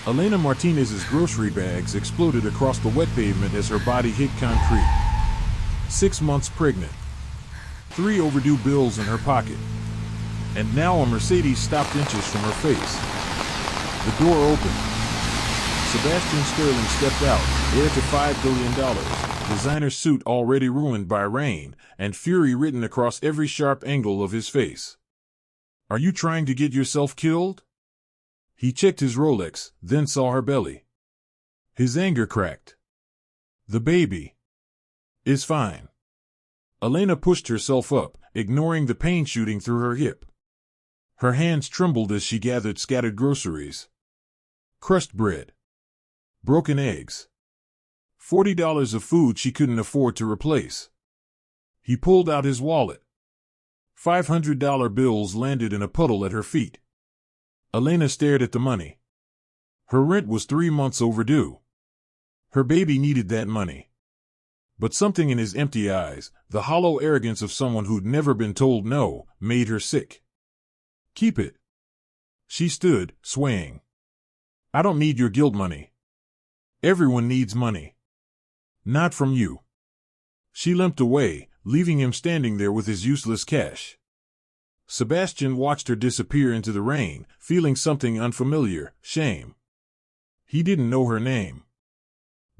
Elena Martinez's grocery bags exploded across the wet pavement as her body hit concrete. 6 months pregnant. 3 overdue bills in her pocket. And now a Mercedes stopped inches from her face. The door opened. Sebastian Sterling stepped out, heir to $5 billion, designer suit already ruined by rain, and fury written across every sharp angle of his face. "Are you trying to get yourself killed?" He checked his Rolex, then saw her belly. His anger cracked. "The baby is fine." Elena pushed herself up, ignoring the pain shooting through her hip. Her hands trembled as she gathered scattered groceries. Crushed bread. Broken eggs. $40 of food she couldn't afford to replace. He pulled out his wallet. $500 bills landed in a puddle at her feet. Elena stared at the money. Her rent was 3 months overdue. Her baby needed that money. But something in his empty eyes, the hollow arrogance of someone who'd never been told no, made her sick. "Keep it." She stood, swaying. "I don't need your guilt money. Everyone needs money. Not from you." She limped away, leaving him standing there with his useless cash. Sebastian watched her disappear into the rain, feeling something unfamiliar, shame. He didn't know her name.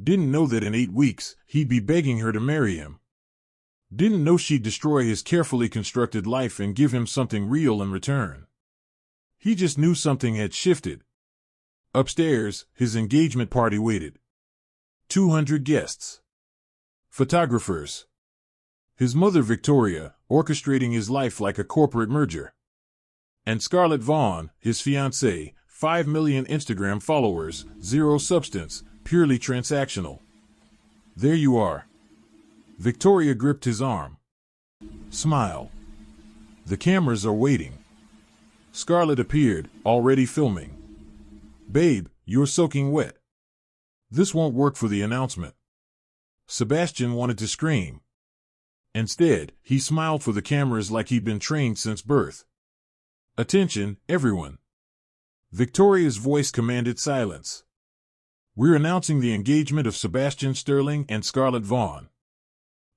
Didn't know that in 8 weeks, he'd be begging her to marry him. Didn't know she'd destroy his carefully constructed life and give him something real in return. He just knew something had shifted. Upstairs, his engagement party waited. 200 guests. Photographers. His mother Victoria, orchestrating his life like a corporate merger. And Scarlett Vaughn, his fiancée, 5 million Instagram followers, 0 substance, purely transactional. "There you are." Victoria gripped his arm. "Smile. The cameras are waiting." Scarlett appeared, already filming. "Babe, you're soaking wet. This won't work for the announcement." Sebastian wanted to scream. Instead, he smiled for the cameras like he'd been trained since birth. "Attention, everyone." Victoria's voice commanded silence. "We're announcing the engagement of Sebastian Sterling and Scarlett Vaughn.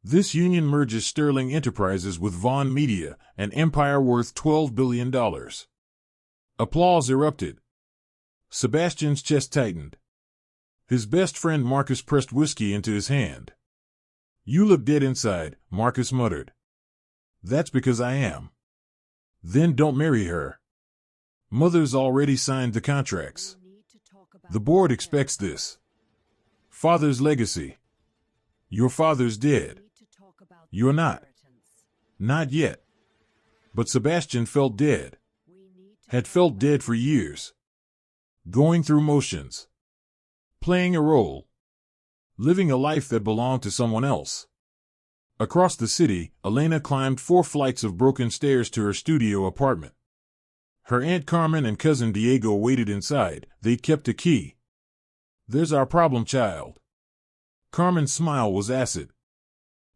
This union merges Sterling Enterprises with Vaughn Media, an empire worth $12 billion. Applause erupted. Sebastian's chest tightened. His best friend Marcus pressed whiskey into his hand. "You look dead inside," Marcus muttered. "That's because I am." "Then don't marry her. Mother's already signed the contracts. The board expects this. Father's legacy. Your father's dead. You're not. Not yet." But Sebastian felt dead. Had felt dead for years. Going through motions. Playing a role. Living a life that belonged to someone else. Across the city, Elena climbed 4 flights of broken stairs to her studio apartment. Her Aunt Carmen and cousin Diego waited inside. They'd kept a key. "There's our problem child." Carmen's smile was acid.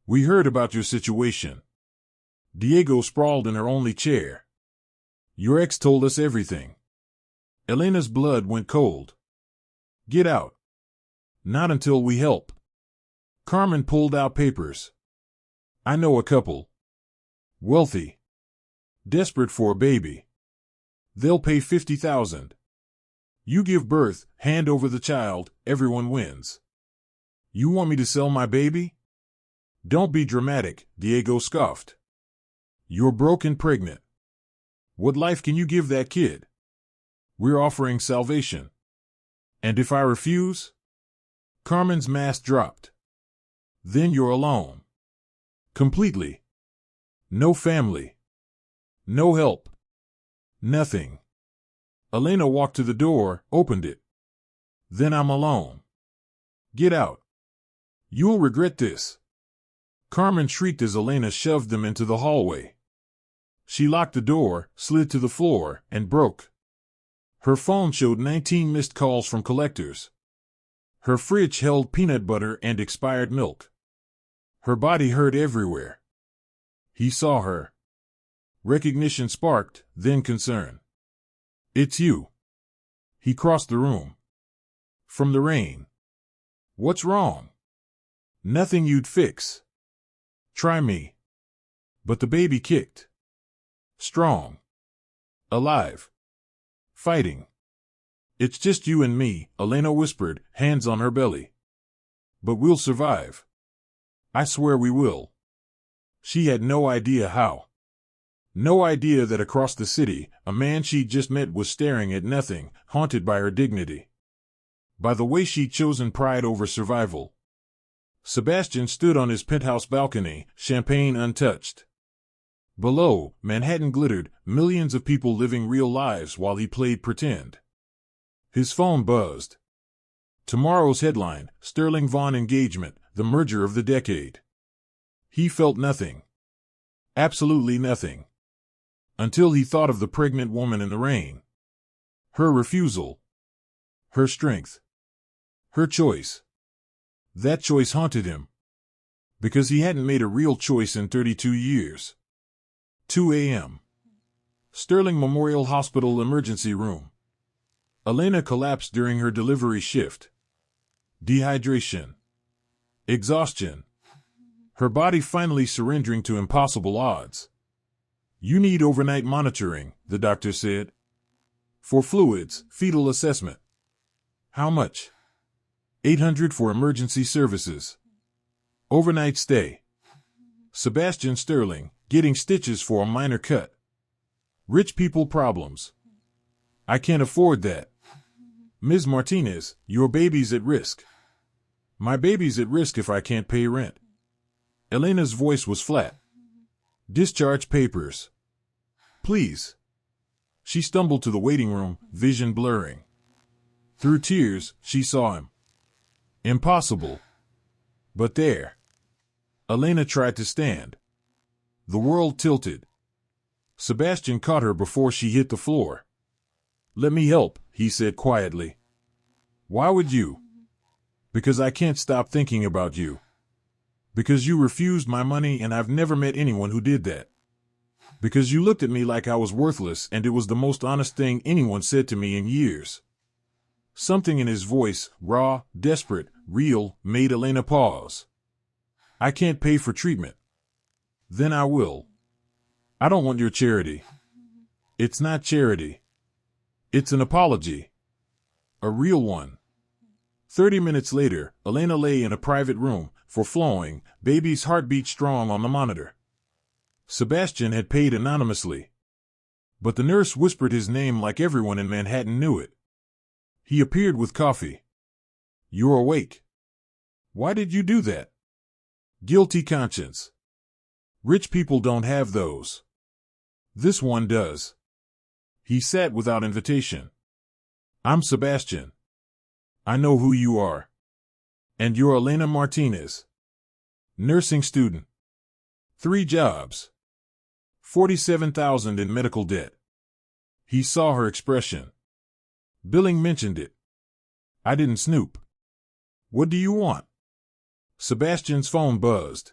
"We heard about your situation." Diego sprawled in her only chair. "Your ex told us everything." Elena's blood went cold. "Get out." "Not until we help." Carmen pulled out papers. "I know a couple. Wealthy. Desperate for a baby. They'll pay $50,000. You give birth, hand over the child, everyone wins." "You want me to sell my baby?" "Don't be dramatic," Diego scoffed. "You're broke and pregnant. What life can you give that kid? We're offering salvation." "And if I refuse?" Carmen's mask dropped. "Then you're alone. Completely. No family. No help. Nothing." Elena walked to the door, opened it. "Then I'm alone. Get out. You'll regret this." Carmen shrieked as Elena shoved them into the hallway. She locked the door, slid to the floor, and broke. Her phone showed 19 missed calls from collectors. Her fridge held peanut butter and expired milk. Her body hurt everywhere. He saw her. Recognition sparked, then concern. "It's you." He crossed the room. From the rain. What's wrong? Nothing you'd fix. Try me. But the baby kicked. Strong. Alive. Fighting. It's just you and me, Elena whispered, hands on her belly. But we'll survive. I swear we will. She had no idea how. No idea that across the city, a man she'd just met was staring at nothing, haunted by her dignity. By the way she'd chosen pride over survival. Sebastian stood on his penthouse balcony, champagne untouched. Below, Manhattan glittered, millions of people living real lives while he played pretend. His phone buzzed. Tomorrow's headline, Sterling Vaughn engagement, the merger of the decade. He felt nothing. Absolutely nothing. Until he thought of the pregnant woman in the rain. Her refusal. Her strength. Her choice. That choice haunted him. Because he hadn't made a real choice in 32 years. 2 a.m. Sterling Memorial Hospital emergency room. Elena collapsed during her delivery shift. Dehydration. Exhaustion. Her body finally surrendering to impossible odds. You need overnight monitoring, the doctor said. For fluids, fetal assessment. How much? $800 for emergency services. Overnight stay. Sebastian Sterling, getting stitches for a minor cut. Rich people problems. I can't afford that. Ms. Martinez, your baby's at risk. My baby's at risk if I can't pay rent. Elena's voice was flat. Discharge papers. Please. She stumbled to the waiting room, vision blurring. Through tears, she saw him. Impossible. But there. Elena tried to stand. The world tilted. Sebastian caught her before she hit the floor. Let me help, he said quietly. Why would you? Because I can't stop thinking about you. Because you refused my money and I've never met anyone who did that. Because you looked at me like I was worthless and it was the most honest thing anyone said to me in years. Something in his voice, raw, desperate, real, made Elena pause. I can't pay for treatment. Then I will. I don't want your charity. It's not charity. It's an apology. A real one. 30 minutes later, Elena lay in a private room, flowing, baby's heartbeat strong on the monitor. Sebastian had paid anonymously. But the nurse whispered his name like everyone in Manhattan knew it. He appeared with coffee. You're awake. Why did you do that? Guilty conscience. Rich people don't have those. This one does. He sat without invitation. I'm Sebastian. I know who you are. And you're Elena Martinez. Nursing student. 3 jobs. 47,000 in medical debt. He saw her expression. Billing mentioned it. I didn't snoop. What do you want? Sebastian's phone buzzed.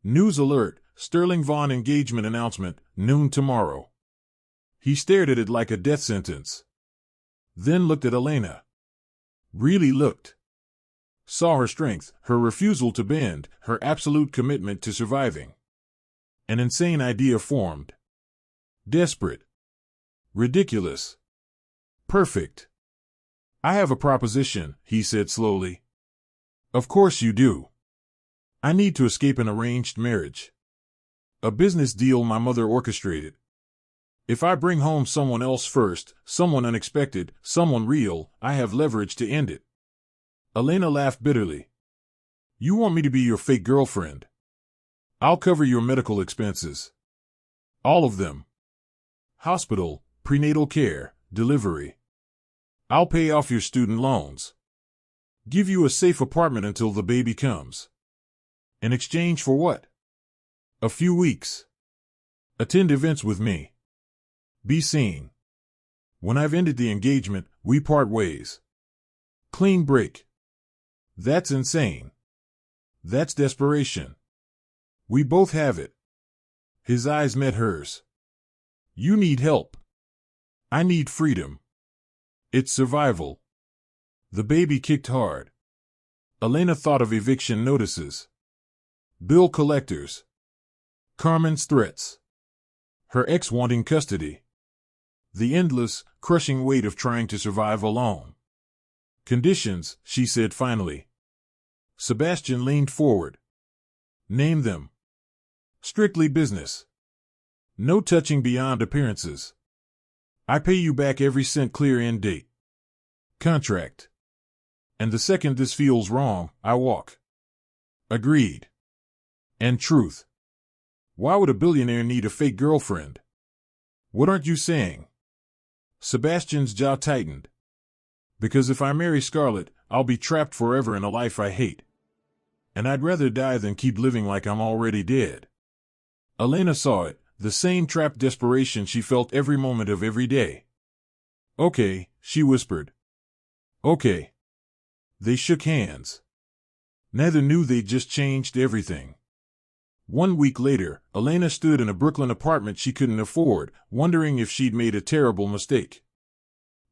News alert, Sterling Vaughn engagement announcement, noon tomorrow. He stared at it like a death sentence. Then looked at Elena. Really looked. Saw her strength, her refusal to bend, her absolute commitment to surviving. An insane idea formed. Desperate. Ridiculous. Perfect. I have a proposition, he said slowly. Of course you do. I need to escape an arranged marriage. A business deal my mother orchestrated. If I bring home someone else first, someone unexpected, someone real, I have leverage to end it. Elena laughed bitterly. You want me to be your fake girlfriend? I'll cover your medical expenses. All of them. Hospital, prenatal care, delivery. I'll pay off your student loans. Give you a safe apartment until the baby comes. In exchange for what? A few weeks. Attend events with me. Be seen. When I've ended the engagement, we part ways. Clean break. That's insane. That's desperation. We both have it. His eyes met hers. You need help. I need freedom. It's survival. The baby kicked hard. Elena thought of eviction notices, bill collectors, Carmen's threats, her ex wanting custody, the endless, crushing weight of trying to survive alone. Conditions, she said finally. Sebastian leaned forward. Name them. Strictly business. No touching beyond appearances. I pay you back every cent, clear end date. Contract. And the second this feels wrong, I walk. Agreed. And truth. Why would a billionaire need a fake girlfriend? What aren't you saying? Sebastian's jaw tightened. Because if I marry Scarlett, I'll be trapped forever in a life I hate. And I'd rather die than keep living like I'm already dead. Elena saw it, the same trapped desperation she felt every moment of every day. Okay, she whispered. Okay. They shook hands. Neither knew they'd just changed everything. 1 week later, Elena stood in a Brooklyn apartment she couldn't afford, wondering if she'd made a terrible mistake.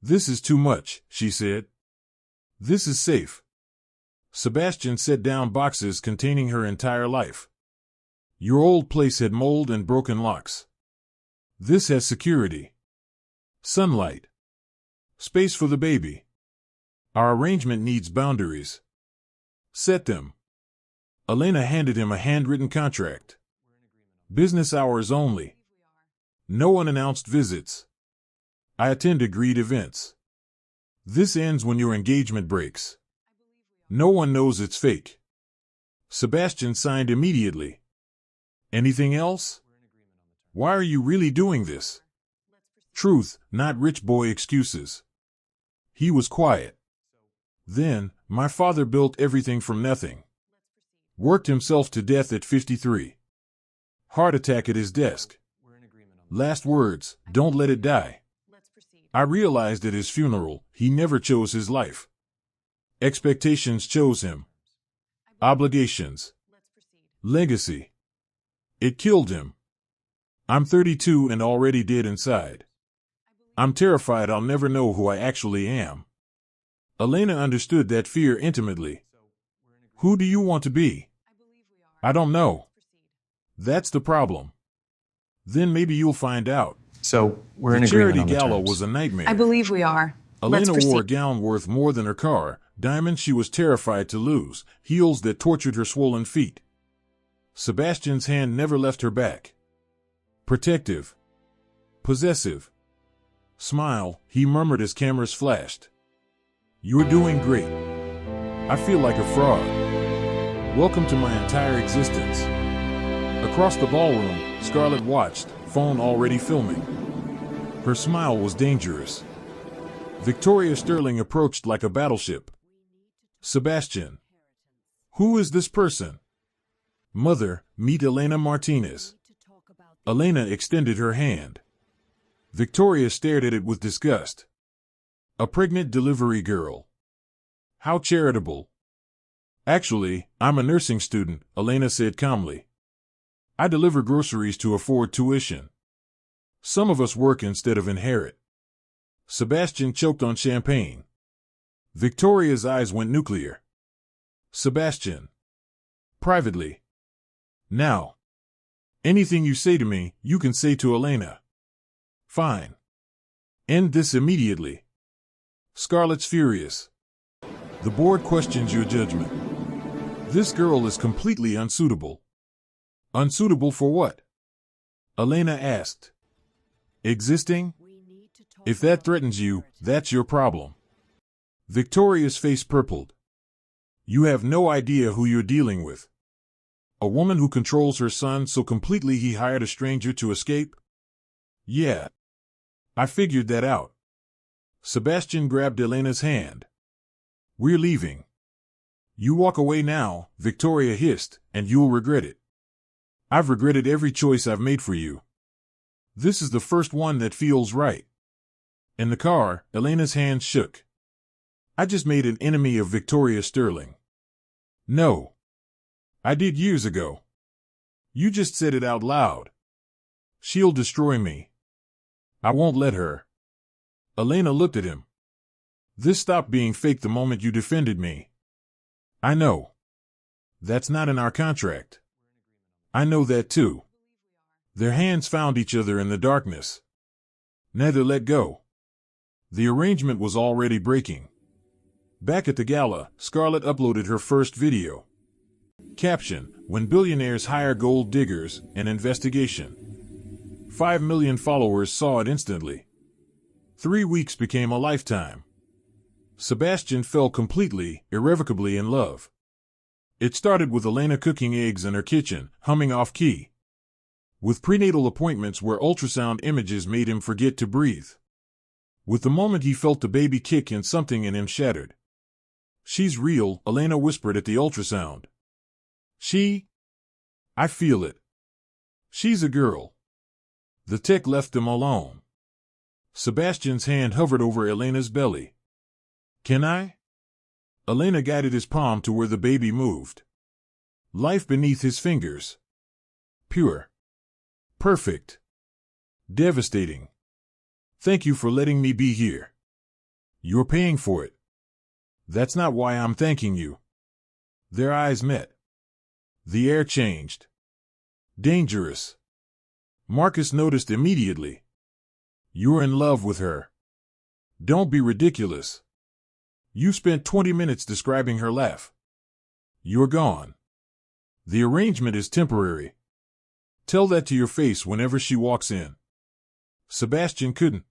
This is too much, she said. This is safe. Sebastian set down boxes containing her entire life. Your old place had mold and broken locks. This has security. Sunlight. Space for the baby. Our arrangement needs boundaries. Set them. Elena handed him a handwritten contract. Business hours only. No unannounced visits. I attend agreed events. This ends when your engagement breaks. No one knows it's fake. Sebastian signed immediately. Anything else? Why are you really doing this? Truth, not rich boy excuses. He was quiet. Then, my father built everything from nothing. Worked himself to death at 53. Heart attack at his desk. Last words, don't let it die. I realized at his funeral, he never chose his life. Expectations chose him. Obligations. Legacy. It killed him. I'm 32 and already dead inside. I'm terrified I'll never know who I actually am. Elena understood that fear intimately. Who do you want to be? I don't know. That's the problem. Then maybe you'll find out. So we're in agreement on the terms. The charity gala was a nightmare. I believe we are. Elena wore a gown worth more than her car, diamonds she was terrified to lose, heels that tortured her swollen feet. Sebastian's hand never left her back. Protective. Possessive. Smile, he murmured as cameras flashed. You're doing great. I feel like a fraud. Welcome to my entire existence. Across the ballroom, Scarlett watched, phone already filming. Her smile was dangerous. Victoria Sterling approached like a battleship. Sebastian. Who is this person? Mother, meet Elena Martinez. Elena extended her hand. Victoria stared at it with disgust. A pregnant delivery girl. How charitable. Actually, I'm a nursing student, Elena said calmly. I deliver groceries to afford tuition. Some of us work instead of inherit. Sebastian choked on champagne. Victoria's eyes went nuclear. Sebastian. Privately. Now. Anything you say to me, you can say to Elena. Fine. End this immediately. Scarlett's furious. The board questions your judgment. This girl is completely unsuitable. Unsuitable for what? Elena asked. Existing? If that threatens you, that's your problem. Victoria's face purpled. You have no idea who you're dealing with. A woman who controls her son so completely he hired a stranger to escape? Yeah. I figured that out. Sebastian grabbed Elena's hand. We're leaving. You walk away now, Victoria hissed, and you'll regret it. I've regretted every choice I've made for you. This is the first one that feels right. In the car, Elena's hands shook. I just made an enemy of Victoria Sterling. No. I did years ago. You just said it out loud. She'll destroy me. I won't let her. Elena looked at him. This stopped being fake the moment you defended me. I know. That's not in our contract. I know that too. Their hands found each other in the darkness. Neither let go. The arrangement was already breaking. Back at the gala, Scarlett uploaded her first video. Caption: When billionaires hire gold diggers, an investigation. 5 million followers saw it instantly. 3 weeks became a lifetime. Sebastian fell completely, irrevocably in love. It started with Elena cooking eggs in her kitchen, humming off key. With prenatal appointments where ultrasound images made him forget to breathe. With the moment he felt the baby kick and something in him shattered. She's real, Elena whispered at the ultrasound. I feel it. She's a girl. The tech left them alone. Sebastian's hand hovered over Elena's belly. Can I? Elena guided his palm to where the baby moved. Life beneath his fingers. Pure. Perfect. Devastating. Thank you for letting me be here. You're paying for it. That's not why I'm thanking you. Their eyes met. The air changed. Dangerous. Marcus noticed immediately. You're in love with her. Don't be ridiculous. You spent 20 minutes describing her laugh. You're gone. The arrangement is temporary. Tell that to your face whenever she walks in. Sebastian couldn't.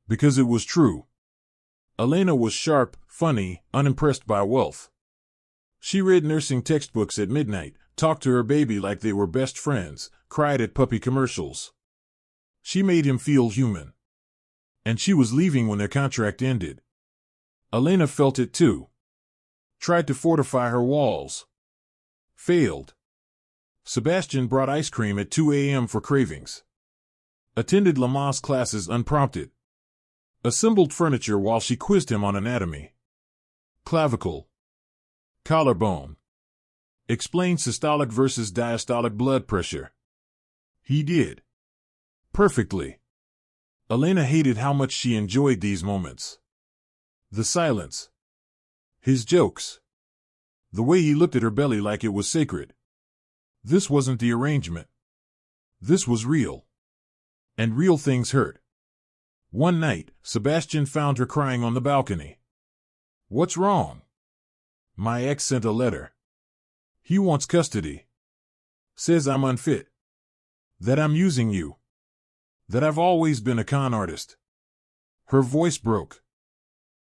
Because it was true. Elena was sharp, funny, unimpressed by wealth. She read nursing textbooks at midnight, talked to her baby like they were best friends, cried at puppy commercials. She made him feel human. And she was leaving when their contract ended. Elena felt it too. Tried to fortify her walls. Failed. Sebastian brought ice cream at 2 a.m. for cravings. Attended Lamaze classes unprompted. Assembled furniture while she quizzed him on anatomy. Clavicle. Collarbone. Explained systolic versus diastolic blood pressure. He did. Perfectly. Elena hated how much she enjoyed these moments. The silence. His jokes. The way he looked at her belly like it was sacred. This wasn't the arrangement. This was real. And real things hurt. One night, Sebastian found her crying on the balcony. What's wrong? My ex sent a letter. He wants custody. Says I'm unfit. That I'm using you. That I've always been a con artist. Her voice broke.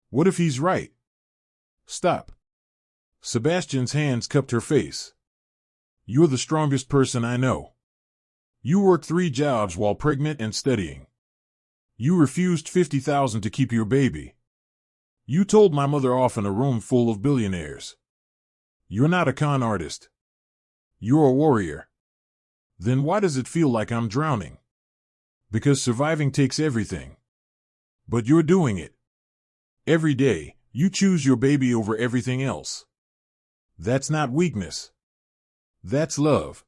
What if he's right? Stop. Sebastian's hands cupped her face. You're the strongest person I know. You worked 3 jobs while pregnant and studying. You refused $50,000 to keep your baby. You told my mother off in a room full of billionaires. You're not a con artist. You're a warrior. Then why does it feel like I'm drowning? Because surviving takes everything. But you're doing it. Every day, you choose your baby over everything else. That's not weakness. That's love.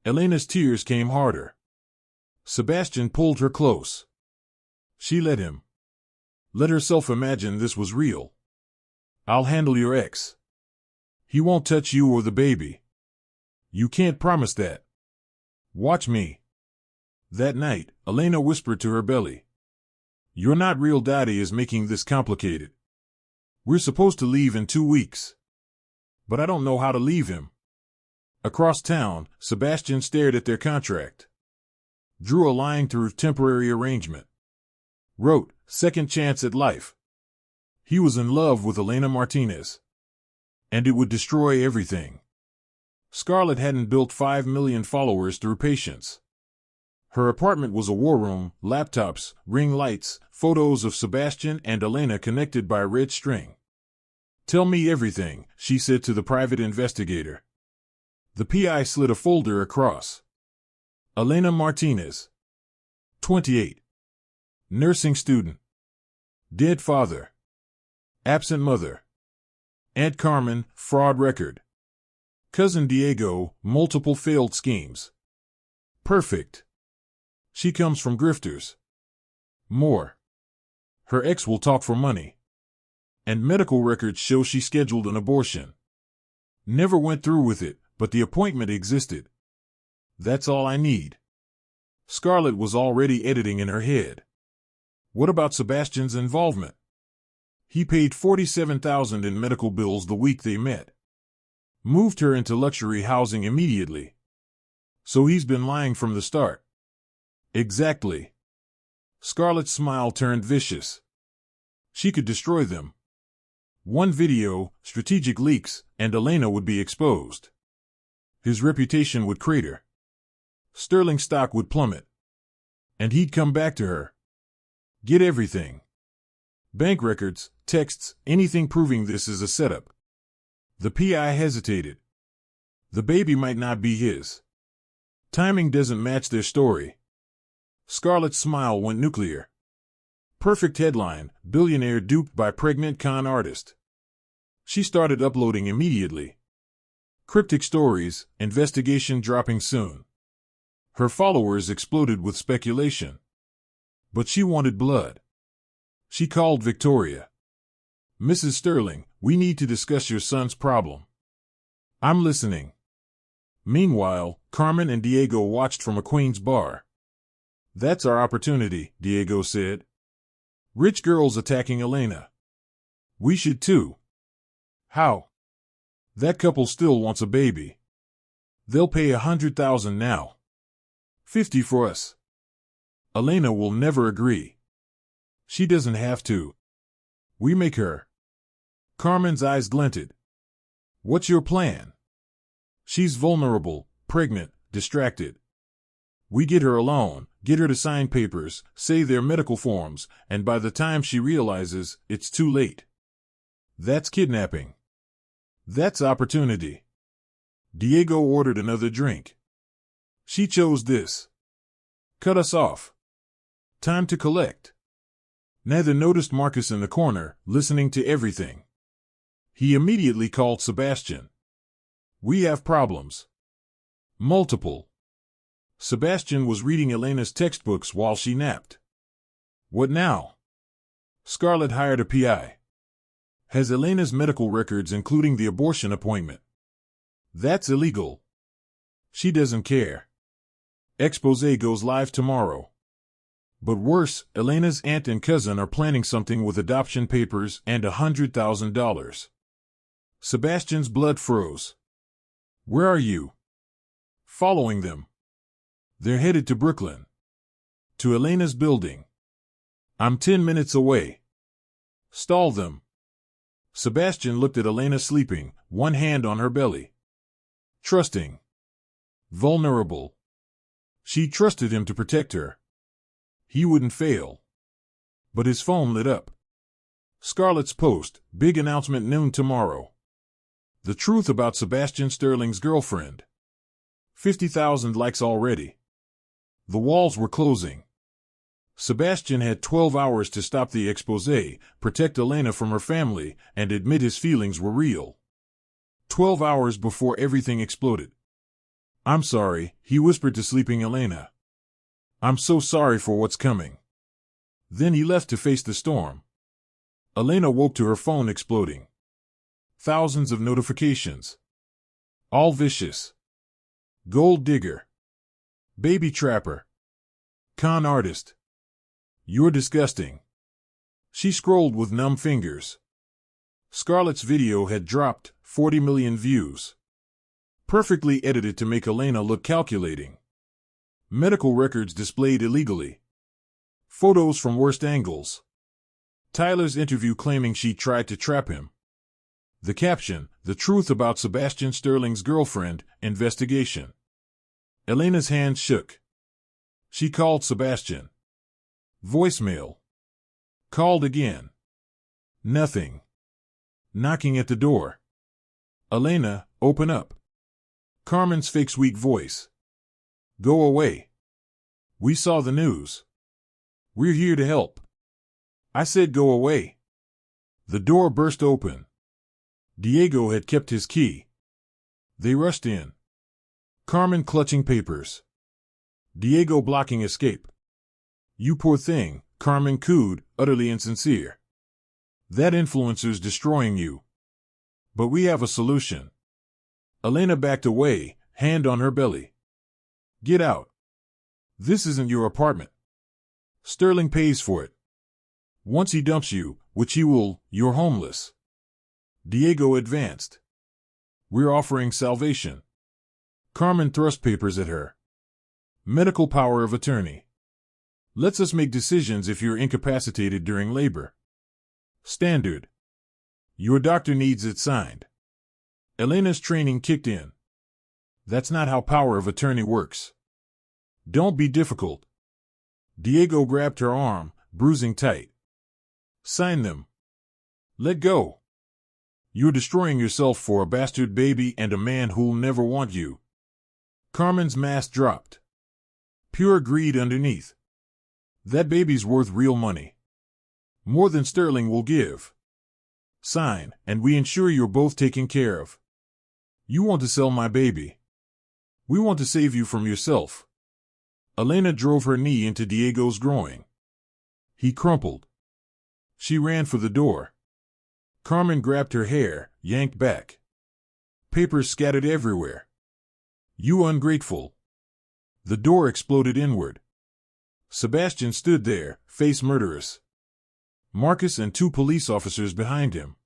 Elena's tears came harder. Sebastian pulled her close. She let him. Let herself imagine this was real. I'll handle your ex. He won't touch you or the baby. You can't promise that. Watch me. That night, Elena whispered to her belly. You're not real. Daddy is making this complicated. We're supposed to leave in 2 weeks. But I don't know how to leave him. Across town, Sebastian stared at their contract. Drew a line through temporary arrangement. Wrote, second chance at life. He was in love with Elena Martinez. And it would destroy everything. Scarlett hadn't built 5 million followers through patience. Her apartment was a war room, laptops, ring lights, photos of Sebastian and Elena connected by red string. Tell me everything, she said to the private investigator. The PI slid a folder across. Elena Martinez. 28. Nursing student. Dead father. Absent mother. Aunt Carmen, fraud record. Cousin Diego, multiple failed schemes. Perfect. She comes from grifters. More. Her ex will talk for money. and medical records show she scheduled an abortion. Never went through with it, but the appointment existed. That's all I need. Scarlett was already editing in her head. What about Sebastian's involvement? He paid $47,000 in medical bills the week they met. Moved her into luxury housing immediately. So he's been lying from the start. Exactly. Scarlett's smile turned vicious. She could destroy them. One video, strategic leaks, and Elena would be exposed. His reputation would crater. Sterling stock would plummet. And he'd come back to her. Get everything. Bank records, texts, anything proving this is a setup. The PI hesitated. The baby might not be his. Timing doesn't match their story. Scarlett's smile went nuclear. Perfect headline, billionaire duped by pregnant con artist. She started uploading immediately. Cryptic stories, investigation dropping soon. Her followers exploded with speculation. But she wanted blood. She called Victoria. Mrs. Sterling, we need to discuss your son's problem. I'm listening. Meanwhile, Carmen and Diego watched from a Queen's bar. That's our opportunity, Diego said. Rich girls attacking Elena. We should too. How? That couple still wants a baby. They'll pay $100,000 now. $50 for us. Elena will never agree. She doesn't have to. We make her. Carmen's eyes glinted. What's your plan? She's vulnerable, pregnant, distracted. We get her alone, get her to sign papers, say their medical forms, and by the time she realizes, it's too late. That's kidnapping. That's opportunity. Diego ordered another drink. She chose this. Cut us off. Time to collect. Nether noticed Marcus in the corner, listening to everything. He immediately called Sebastian. We have problems. Multiple. Sebastian was reading Elena's textbooks while she napped. What now? Scarlett hired a PI. Has Elena's medical records including the abortion appointment. That's illegal. She doesn't care. Expose goes live tomorrow. But worse, Elena's aunt and cousin are planning something with adoption papers and $100,000. Sebastian's blood froze. Where are you? Following them. They're headed to Brooklyn. To Elena's building. I'm 10 minutes away. Stall them. Sebastian looked at Elena sleeping, one hand on her belly. Trusting. Vulnerable. She trusted him to protect her. He wouldn't fail. But his phone lit up. Scarlett's post, big announcement noon tomorrow. The truth about Sebastian Sterling's girlfriend. 50,000 likes already. The walls were closing. Sebastian had 12 hours to stop the expose, protect Elena from her family, and admit his feelings were real. 12 hours before everything exploded. I'm sorry, he whispered to sleeping Elena. I'm so sorry for what's coming. Then he left to face the storm. Elena woke to her phone exploding. Thousands of notifications. All vicious. Gold digger. Baby trapper. Con artist. You're disgusting. She scrolled with numb fingers. Scarlett's video had dropped, 40 million views. Perfectly edited to make Elena look calculating. Medical records displayed illegally. Photos from worst angles. Tyler's interview claiming she tried to trap him. The caption, the truth about Sebastian Sterling's girlfriend, investigation. Elena's hands shook. She called Sebastian. Voicemail. Called again. Nothing. Knocking at the door. Elena, open up. Carmen's fake sweet voice. Go away. We saw the news. We're here to help. I said go away. The door burst open. Diego had kept his key. They rushed in. Carmen clutching papers. Diego blocking escape. You poor thing, Carmen cooed, utterly insincere. That influencer's destroying you. But we have a solution. Elena backed away, hand on her belly. Get out. This isn't your apartment. Sterling pays for it. Once he dumps you, which he will, you're homeless. Diego advanced. We're offering salvation. Carmen thrust papers at her. Medical power of attorney. Lets us make decisions if you're incapacitated during labor. Standard. Your doctor needs it signed. Elena's training kicked in. That's not how power of attorney works. Don't be difficult. Diego grabbed her arm, bruising tight. Sign them. Let go. You're destroying yourself for a bastard baby and a man who'll never want you. Carmen's mask dropped. Pure greed underneath. That baby's worth real money. More than Sterling will give. Sign, and we ensure you're both taken care of. You want to sell my baby. We want to save you from yourself. Elena drove her knee into Diego's groin. He crumpled. She ran for the door. Carmen grabbed her hair, yanked back. Papers scattered everywhere. You ungrateful. The door exploded inward. Sebastian stood there, face murderous. Marcus and 2 police officers behind him.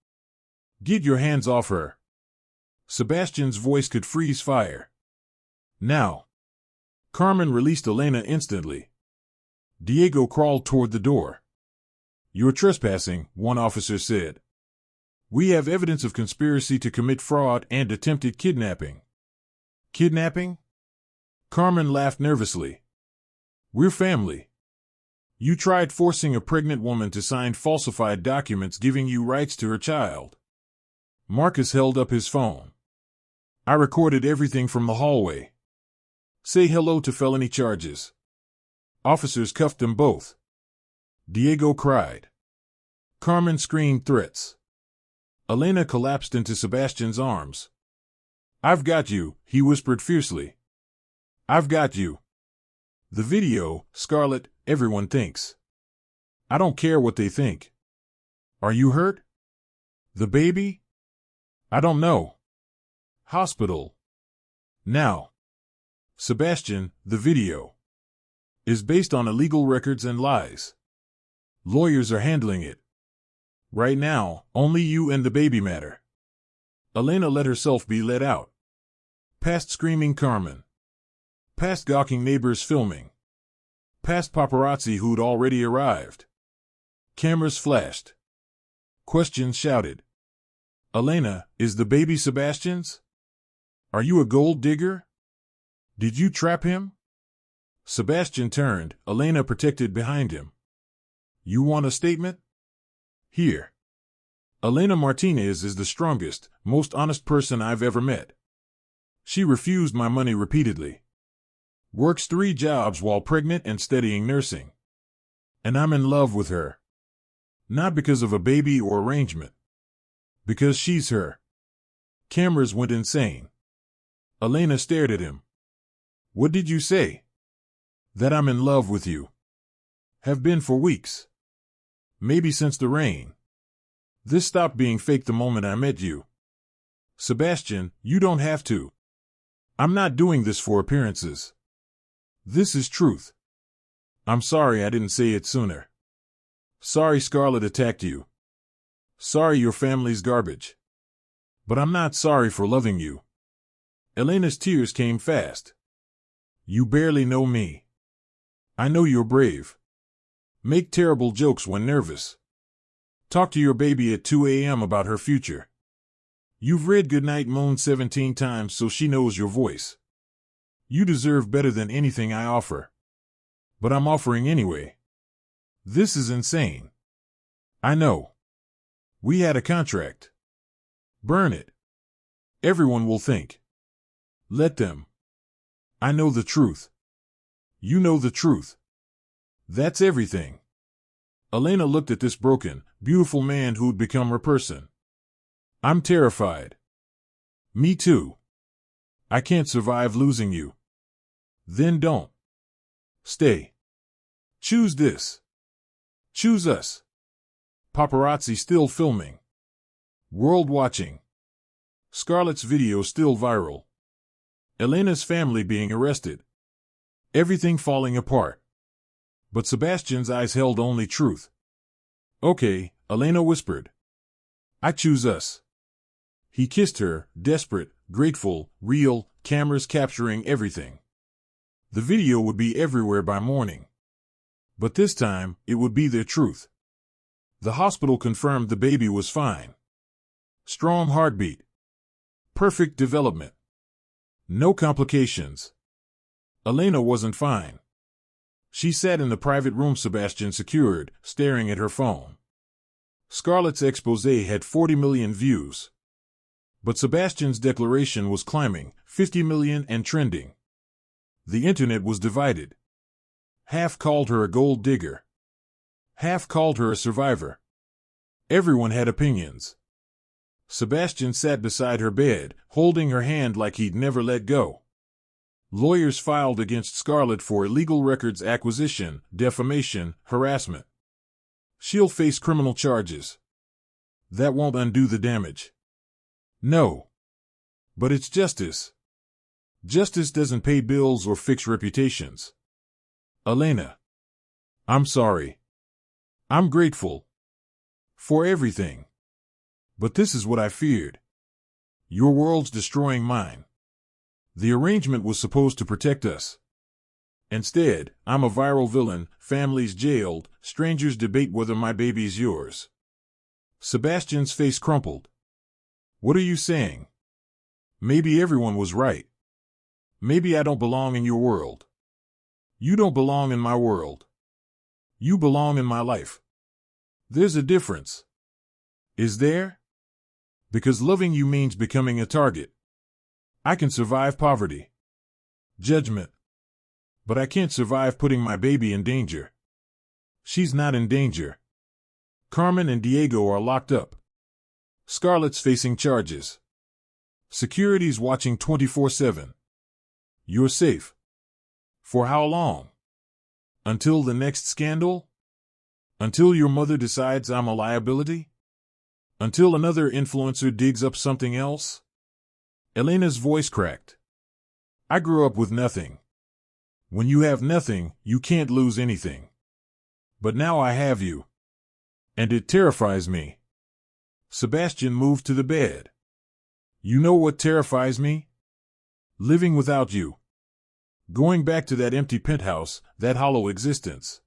Get your hands off her. Sebastian's voice could freeze fire. Now. Carmen released Elena instantly. Diego crawled toward the door. You're trespassing, one officer said. We have evidence of conspiracy to commit fraud and attempted kidnapping. Kidnapping? Carmen laughed nervously. We're family. You tried forcing a pregnant woman to sign falsified documents giving you rights to her child. Marcus held up his phone. I recorded everything from the hallway. Say hello to felony charges. Officers cuffed them both. Diego cried. Carmen screamed threats. Elena collapsed into Sebastian's arms. I've got you, he whispered fiercely. I've got you. The video, Scarlett, everyone thinks. I don't care what they think. Are you hurt? The baby? I don't know. Hospital. Now. Sebastian, the video is based on illegal records and lies. Lawyers are handling it. Right now, only you and the baby matter. Elena let herself be let out. Past screaming Carmen. Past gawking neighbors filming. Past paparazzi who'd already arrived. Cameras flashed. Questions shouted. Elena, is the baby Sebastian's? Are you a gold digger? Did you trap him? Sebastian turned, Elena protected behind him. You want a statement? Here. Elena Martinez is the strongest, most honest person I've ever met. She refused my money repeatedly. Works 3 jobs while pregnant and studying nursing. And I'm in love with her. Not because of a baby or arrangement. Because she's her. Cameras went insane. Elena stared at him. What did you say? That I'm in love with you. Have been for weeks. Maybe since the rain. This stopped being fake the moment I met you. Sebastian, you don't have to. I'm not doing this for appearances. This is truth. I'm sorry I didn't say it sooner. Sorry Scarlett attacked you. Sorry your family's garbage. But I'm not sorry for loving you. Elena's tears came fast. You barely know me. I know you're brave. Make terrible jokes when nervous. Talk to your baby at 2 a.m. about her future. You've read Goodnight Moon 17 times so she knows your voice. You deserve better than anything I offer. But I'm offering anyway. This is insane. I know. We had a contract. Burn it. Everyone will think. Let them. I know the truth. You know the truth. That's everything. Elena looked at this broken, beautiful man who'd become her person. I'm terrified. Me too. I can't survive losing you. Then don't. Stay. Choose this. Choose us. Paparazzi still filming. World watching. Scarlett's video still viral. Elena's family being arrested. Everything falling apart. But Sebastian's eyes held only truth. Okay, Elena whispered. I choose us. He kissed her, desperate, grateful, real, cameras capturing everything. The video would be everywhere by morning. But this time, it would be their truth. The hospital confirmed the baby was fine. Strong heartbeat. Perfect development. No complications. Elena wasn't fine. She sat in the private room Sebastian secured, staring at her phone. Scarlett's expose had 40 million views. But Sebastian's declaration was climbing, 50 million and trending. The internet was divided. Half called her a gold digger. Half called her a survivor. Everyone had opinions. Sebastian sat beside her bed, holding her hand like he'd never let go. Lawyers filed against Scarlett for illegal records acquisition, defamation, harassment. She'll face criminal charges. That won't undo the damage. No. But it's justice. Justice doesn't pay bills or fix reputations. Elena. I'm sorry. I'm grateful. For everything. But this is what I feared. Your world's destroying mine. The arrangement was supposed to protect us. Instead, I'm a viral villain, families jailed, strangers debate whether my baby's yours. Sebastian's face crumpled. What are you saying? Maybe everyone was right. Maybe I don't belong in your world. You don't belong in my world. You belong in my life. There's a difference. Is there? Because loving you means becoming a target. I can survive poverty. Judgment. But I can't survive putting my baby in danger. She's not in danger. Carmen and Diego are locked up. Scarlett's facing charges. Security's watching 24/7. You're safe. For how long? Until the next scandal? Until your mother decides I'm a liability? Until another influencer digs up something else? Elena's voice cracked. I grew up with nothing. When you have nothing, you can't lose anything. But now I have you. And it terrifies me. Sebastian moved to the bed. You know what terrifies me? Living without you. Going back to that empty penthouse, that hollow existence.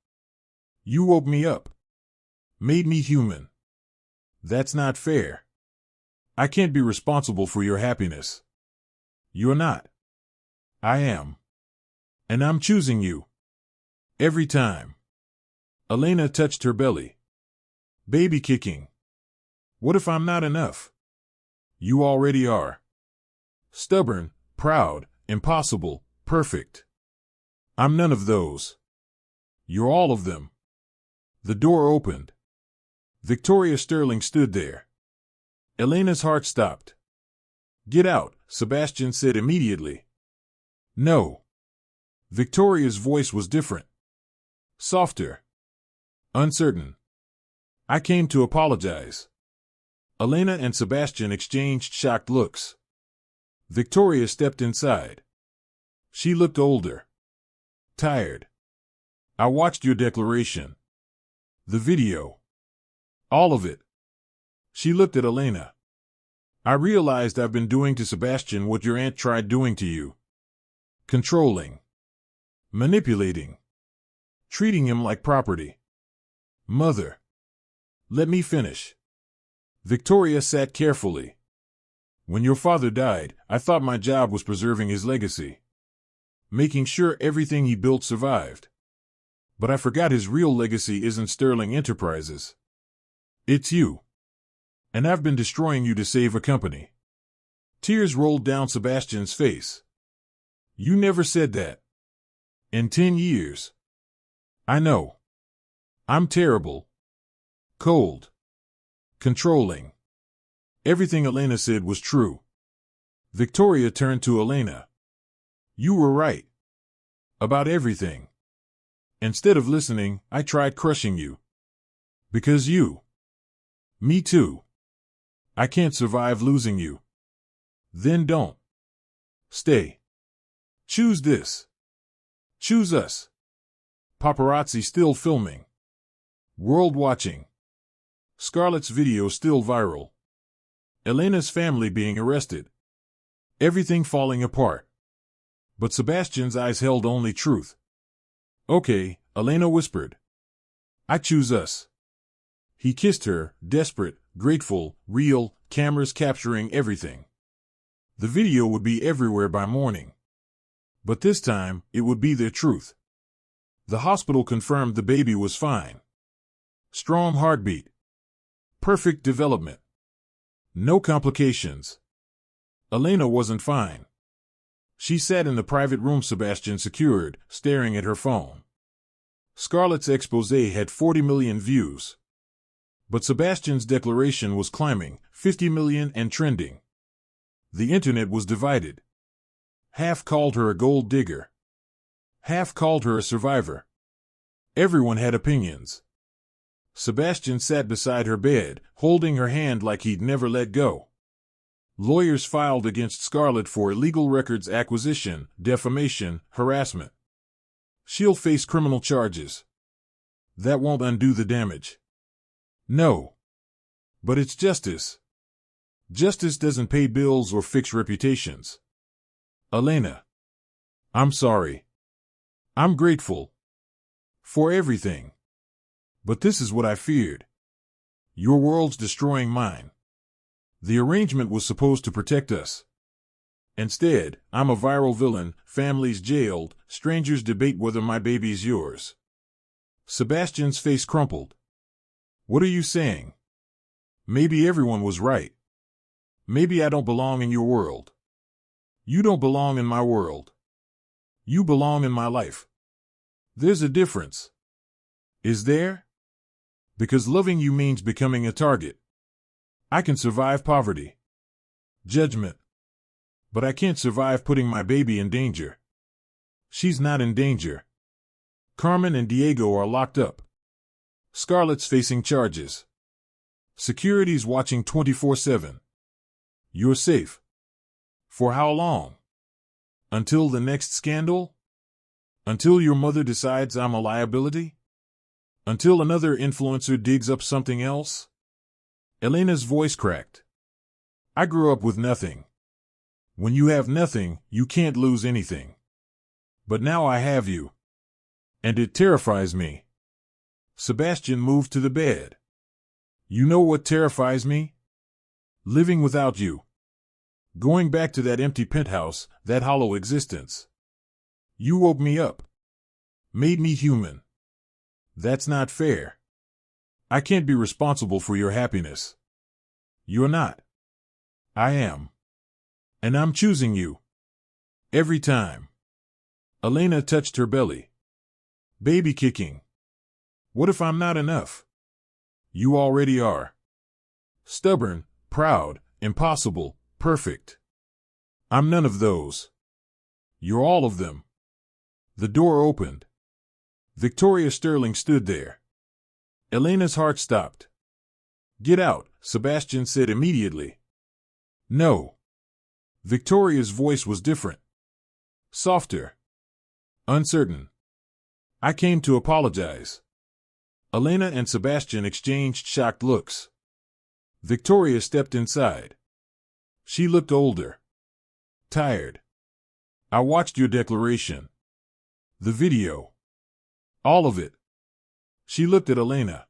You woke me up. Made me human. That's not fair. I can't be responsible for your happiness. You're not. I am. And I'm choosing you. Every time. Elena touched her belly. Baby kicking. What if I'm not enough? You already are. Stubborn, proud, impossible, perfect. I'm none of those. You're all of them. The door opened. Victoria Sterling stood there. Elena's heart stopped. Get out, Sebastian said immediately. No. Victoria's voice was different. Softer. Uncertain. I came to apologize. Elena and Sebastian exchanged shocked looks. Victoria stepped inside. She looked older. Tired. I watched your declaration. The video. All of it. She looked at Elena. I realized I've been doing to Sebastian what your aunt tried doing to you. Controlling. Manipulating. Treating him like property. Mother. Let me finish. Victoria sat carefully. When your father died, I thought my job was preserving his legacy. Making sure everything he built survived. But I forgot his real legacy isn't Sterling Enterprises. It's you. And I've been destroying you to save a company. Tears rolled down Sebastian's face. You never said that. In 10 years. I know. I'm terrible. Cold. Controlling. Everything Elena said was true. Victoria turned to Elena. You were right. About everything. Instead of listening, I tried crushing you. Because you. Me too. I can't survive losing you. Then don't. Stay. Choose this. Choose us. Paparazzi still filming. World watching. Scarlett's video still viral. Elena's family being arrested. Everything falling apart. But Sebastian's eyes held only truth. Okay, Elena whispered. I choose us. He kissed her, desperate, grateful, real, cameras capturing everything. The video would be everywhere by morning. But this time, it would be their truth. The hospital confirmed the baby was fine. Strong heartbeat. Perfect development. No complications. Elena wasn't fine. She sat in the private room Sebastian secured, staring at her phone. Scarlett's exposé had 40 million views. But Sebastian's declaration was climbing, 50 million and trending. The internet was divided. Half called her a gold digger. Half called her a survivor. Everyone had opinions. Sebastian sat beside her bed, holding her hand like he'd never let go. Lawyers filed against Scarlett for illegal records acquisition, defamation, harassment. She'll face criminal charges. That won't undo the damage. No. But it's justice. Justice doesn't pay bills or fix reputations. Elena. I'm sorry. I'm grateful. For everything. But this is what I feared. Your world's destroying mine. The arrangement was supposed to protect us. Instead, I'm a viral villain, families jailed, strangers debate whether my baby's yours. Sebastian's face crumpled. What are you saying? Maybe everyone was right. Maybe I don't belong in your world. You don't belong in my world. You belong in my life. There's a difference. Is there? Because loving you means becoming a target. I can survive poverty. Judgment. But I can't survive putting my baby in danger. She's not in danger. Carmen and Diego are locked up. Scarlett's facing charges. Security's watching 24/7. You're safe. For how long? Until the next scandal? Until your mother decides I'm a liability? Until another influencer digs up something else? Elena's voice cracked. I grew up with nothing. When you have nothing, you can't lose anything. But now I have you. And it terrifies me. Sebastian moved to the bed. You know what terrifies me? Living without you. Going back to that empty penthouse, that hollow existence. You woke me up. Made me human. That's not fair. I can't be responsible for your happiness. You're not. I am. And I'm choosing you. Every time. Elena touched her belly. Baby kicking. What if I'm not enough? You already are. Stubborn, proud, impossible, perfect. I'm none of those. You're all of them. The door opened. Victoria Sterling stood there. Elena's heart stopped. Get out, Sebastian said immediately. No. Victoria's voice was different. Softer. Uncertain. I came to apologize. Elena and Sebastian exchanged shocked looks. Victoria stepped inside. She looked older. Tired. I watched your declaration. The video. All of it. She looked at Elena.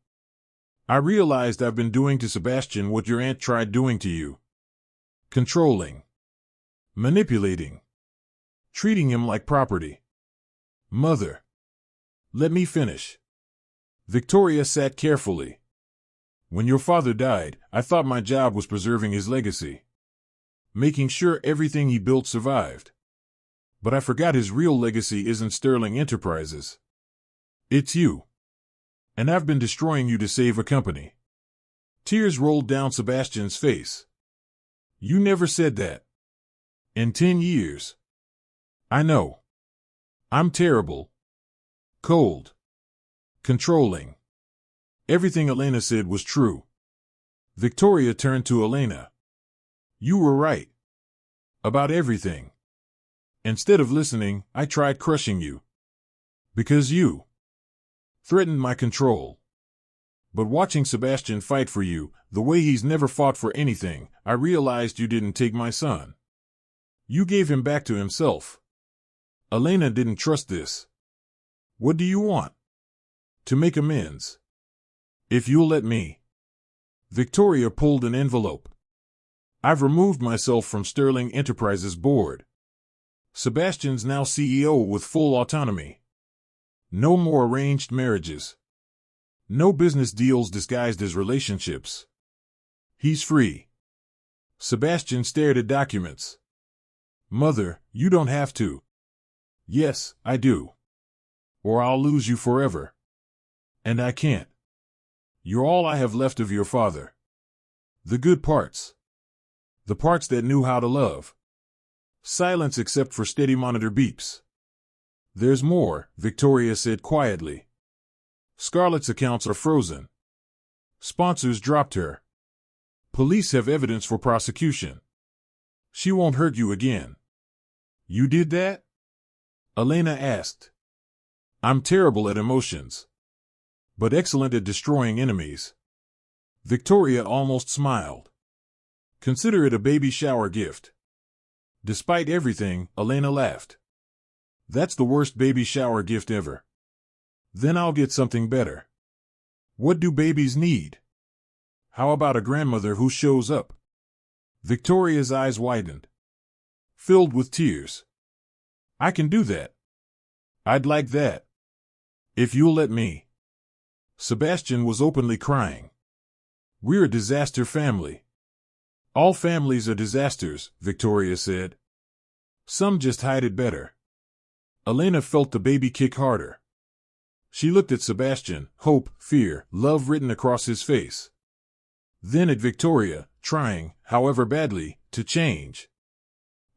I realized I've been doing to Sebastian what your aunt tried doing to you. Controlling. Manipulating. Treating him like property. Mother. Let me finish. Victoria sat carefully. When your father died, I thought my job was preserving his legacy. Making sure everything he built survived. But I forgot his real legacy isn't Sterling Enterprises. It's you. And I've been destroying you to save a company. Tears rolled down Sebastian's face. You never said that. In 10 years. I know. I'm terrible. Cold. Controlling. Everything Elena said was true. Victoria turned to Elena. You were right. About everything. Instead of listening, I tried crushing you. Because you threatened my control. But watching Sebastian fight for you, the way he's never fought for anything, I realized you didn't take my son. You gave him back to himself. Elena didn't trust this. What do you want? To make amends. If you'll let me. Victoria pulled an envelope. I've removed myself from Sterling Enterprises board. Sebastian's now CEO with full autonomy. No more arranged marriages. No business deals disguised as relationships. He's free. Sebastian stared at documents. Mother, you don't have to. Yes, I do. Or I'll lose you forever. And I can't. You're all I have left of your father. The good parts. The parts that knew how to love. Silence except for steady monitor beeps. There's more, Victoria said quietly. Scarlett's accounts are frozen. Sponsors dropped her. Police have evidence for prosecution. She won't hurt you again. You did that? Elena asked. I'm terrible at emotions. But excellent at destroying enemies. Victoria almost smiled. Consider it a baby shower gift. Despite everything, Elena laughed. That's the worst baby shower gift ever. Then I'll get something better. What do babies need? How about a grandmother who shows up? Victoria's eyes widened. Filled with tears. I can do that. I'd like that. If you'll let me. Sebastian was openly crying. We're a disaster family. All families are disasters, Victoria said. Some just hide it better. Elena felt the baby kick harder. She looked at Sebastian, hope, fear, love written across his face. Then at Victoria, trying, however badly, to change.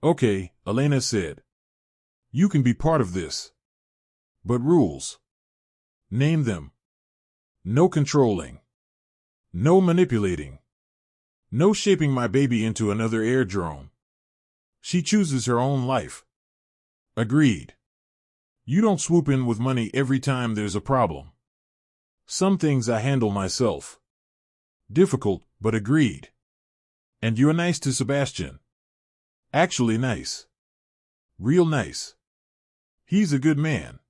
Okay, Elena said. You can be part of this. But rules. Name them. No controlling. No manipulating. No shaping my baby into another air drone. She chooses her own life. Agreed. You don't swoop in with money every time there's a problem. Some things I handle myself. Difficult, but agreed. And you're nice to Sebastian. Actually nice. Real nice. He's a good man.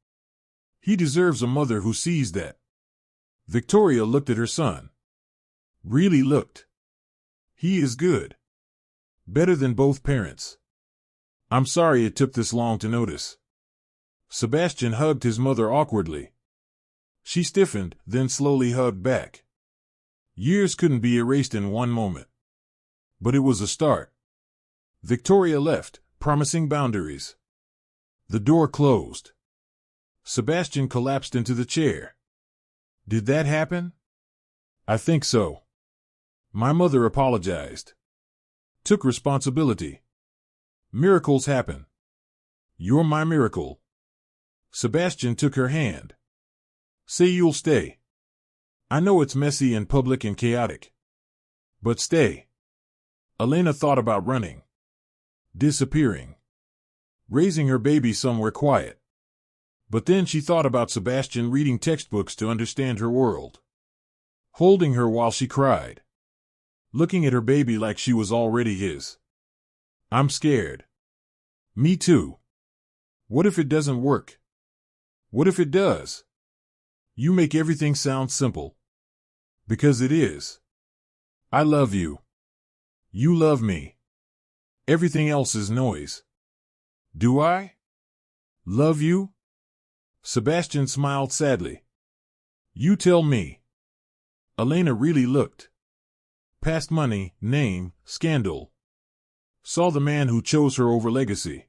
He deserves a mother who sees that. Victoria looked at her son. Really looked. He is good. Better than both parents. I'm sorry it took this long to notice. Sebastian hugged his mother awkwardly. She stiffened, then slowly hugged back. Years couldn't be erased in one moment. But it was a start. Victoria left, promising boundaries. The door closed. Sebastian collapsed into the chair. Did that happen? I think so. My mother apologized. Took responsibility. Miracles happen. You're my miracle. Sebastian took her hand. Say you'll stay. I know it's messy and public and chaotic. But stay. Elena thought about running. Disappearing. Raising her baby somewhere quiet. But then she thought about Sebastian reading textbooks to understand her world. Holding her while she cried. Looking at her baby like she was already his. I'm scared. Me too. What if it doesn't work? What if it does? You make everything sound simple. Because it is. I love you. You love me. Everything else is noise. Do I? Love you? Sebastian smiled sadly. You tell me. Elena really looked. Past money, name, scandal. Saw the man who chose her over legacy.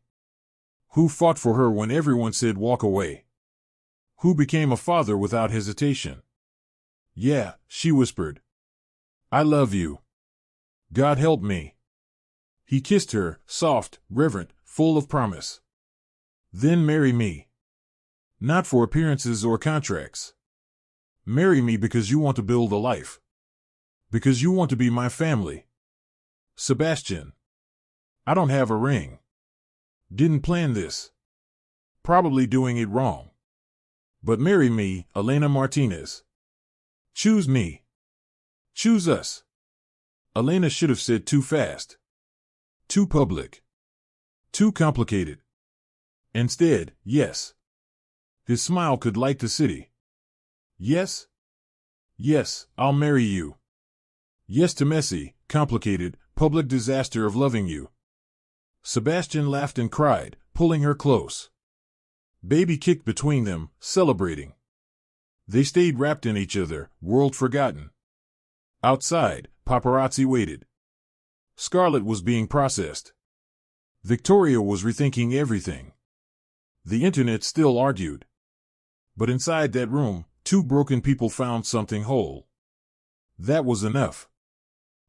Who fought for her when everyone said walk away. Who became a father without hesitation. Yeah, she whispered. I love you. God help me. He kissed her, soft, reverent, full of promise. Then marry me. Not for appearances or contracts. Marry me because you want to build a life. Because you want to be my family. Sebastian. I don't have a ring. Didn't plan this. Probably doing it wrong. But marry me, Elena Martinez. Choose me. Choose us. Elena should have said too fast. Too public. Too complicated. Instead, yes. His smile could light the city. Yes? Yes, I'll marry you. Yes to messy, complicated, public disaster of loving you. Sebastian laughed and cried, pulling her close. Baby kicked between them, celebrating. They stayed wrapped in each other, world forgotten. Outside, paparazzi waited. Scarlett was being processed. Victoria was rethinking everything. The internet still argued. But inside that room, two broken people found something whole. That was enough.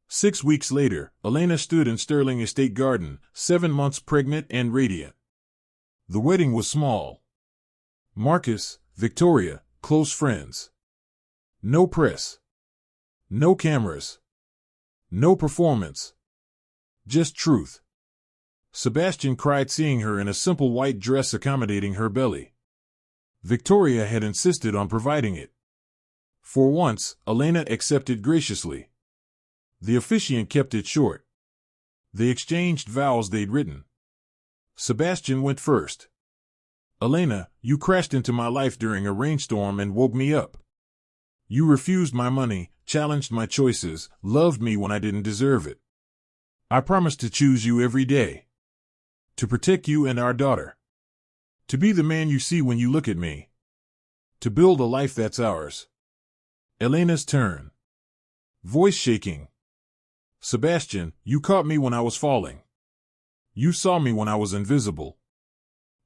6 weeks later, Elena stood in Sterling estate garden, 7 months pregnant and radiant. The wedding was small. Marcus, Victoria, close friends. No press. No cameras. No performance. Just truth. Sebastian cried seeing her in a simple white dress accommodating her belly. Victoria had insisted on providing it. For once, Elena accepted graciously. The officiant kept it short. They exchanged vows they'd written. Sebastian went first. Elena, you crashed into my life during a rainstorm and woke me up. You refused my money, challenged my choices, loved me when I didn't deserve it. I promise to choose you every day. To protect you and our daughter. To be the man you see when you look at me. To build a life that's ours. Elena's turn. Voice shaking. Sebastian, you caught me when I was falling. You saw me when I was invisible.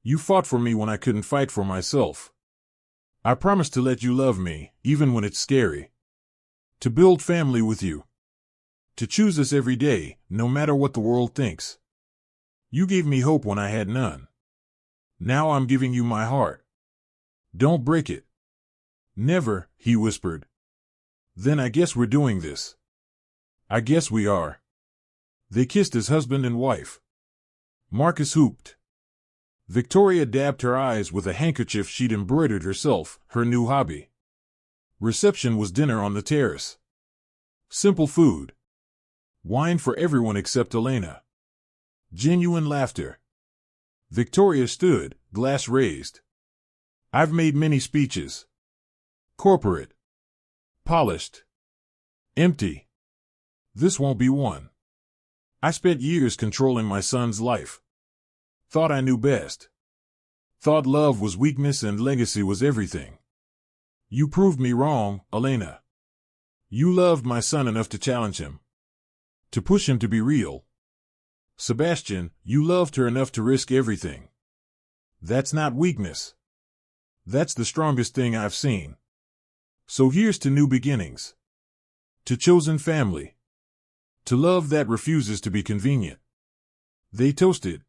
You fought for me when I couldn't fight for myself. I promise to let you love me, even when it's scary. To build family with you. To choose us every day, no matter what the world thinks. You gave me hope when I had none. Now I'm giving you my heart. Don't break it. Never, he whispered. Then I guess we're doing this. I guess we are. They kissed as husband and wife. Marcus hooped. Victoria dabbed her eyes with a handkerchief she'd embroidered herself, her new hobby. Reception was dinner on the terrace. Simple food. Wine for everyone except Elena. Genuine laughter. Victoria stood, glass raised. I've made many speeches. Corporate. Polished. Empty. This won't be one. I spent years controlling my son's life. Thought I knew best. Thought love was weakness and legacy was everything. You proved me wrong, Elena. You loved my son enough to challenge him. To push him to be real. Sebastian, you loved her enough to risk everything. That's not weakness. That's the strongest thing I've seen. So here's to new beginnings. To chosen family. To love that refuses to be convenient. They toasted.